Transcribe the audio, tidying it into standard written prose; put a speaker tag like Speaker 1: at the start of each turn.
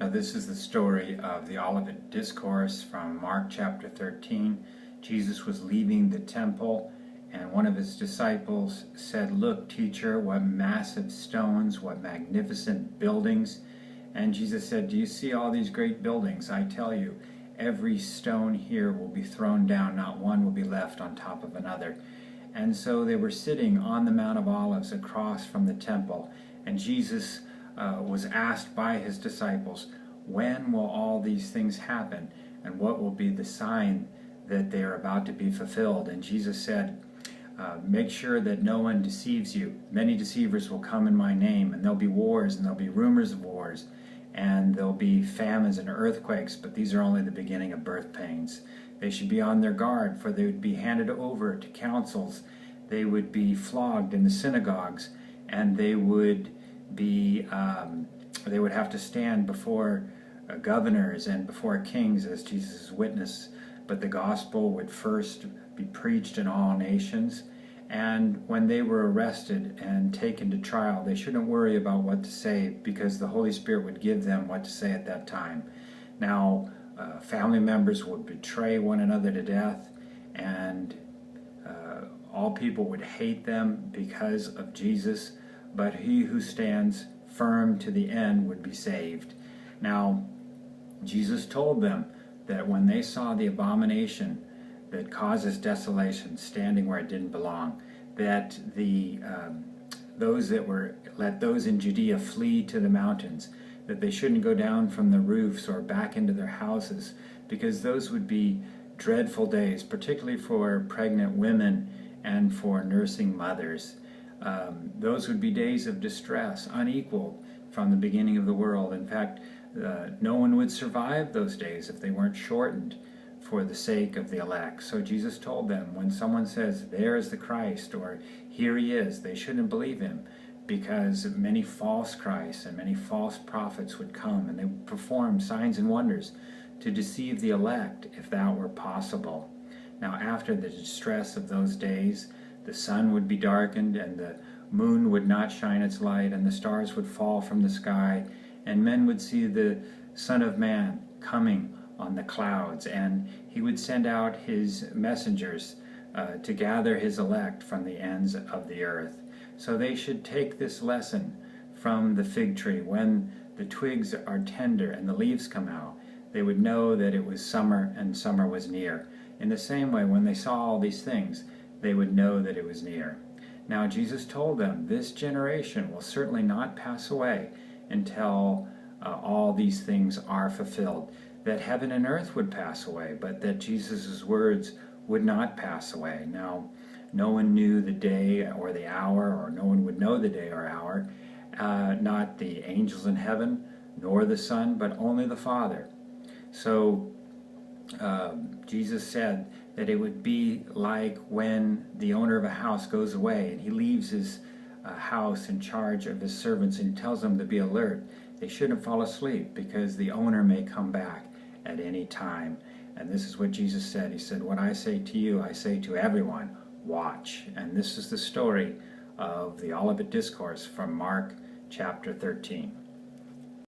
Speaker 1: Now this is the story of the Olivet Discourse from Mark chapter 13. Jesus was leaving the temple and one of his disciples said, "Look, teacher, what massive stones, what magnificent buildings." And Jesus said, "Do you see all these great buildings? I tell you, every stone here will be thrown down, not one will be left on top of another." And so they were sitting on the Mount of Olives across from the temple, and Jesus was asked by his disciples, when will all these things happen, and what will be the sign that they are about to be fulfilled? And Jesus said, make sure that no one deceives you. Many deceivers will come in my name, and there'll be wars, and there'll be rumors of wars, and there'll be famines and earthquakes, but these are only the beginning of birth pains. They should be on their guard, for they would be handed over to councils. They would be flogged in the synagogues, and they would have to stand before governors and before kings as Jesus' witness. But the gospel would first be preached in all nations. And when they were arrested and taken to trial, they shouldn't worry about what to say, because the Holy Spirit would give them what to say at that time. Now, family members would betray one another to death, and all people would hate them because of Jesus, but he who stands firm to the end would be saved. Now, Jesus told them that when they saw the abomination that causes desolation standing where it didn't belong, that let those in Judea flee to the mountains, that they shouldn't go down from the roofs or back into their houses, because those would be dreadful days, particularly for pregnant women and for nursing mothers. Those would be days of distress, unequaled from the beginning of the world. In fact, no one would survive those days if they weren't shortened for the sake of the elect. So Jesus told them, when someone says, "There is the Christ," or "Here he is," they shouldn't believe him, because many false Christs and many false prophets would come, and they would perform signs and wonders to deceive the elect, if that were possible. Now, after the distress of those days, the sun would be darkened, and the moon would not shine its light, and the stars would fall from the sky, and men would see the Son of Man coming on the clouds, and he would send out his messengers to gather his elect from the ends of the earth. So they should take this lesson from the fig tree. When the twigs are tender and the leaves come out, they would know that it was summer and summer was near. In the same way, when they saw all these things, they would know that it was near. Now, Jesus told them, this generation will certainly not pass away until all these things are fulfilled. That heaven and earth would pass away, but that Jesus' words would not pass away. Now, no one knew the day or the hour, or no one would know the day or hour, not the angels in heaven, nor the Son, but only the Father. So Jesus said that it would be like when the owner of a house goes away and he leaves his house in charge of his servants, and he tells them to be alert. They shouldn't fall asleep, because the owner may come back at any time. And this is what Jesus said. He said, "What I say to you, I say to everyone, watch." And this is the story of the Olivet Discourse from Mark chapter 13.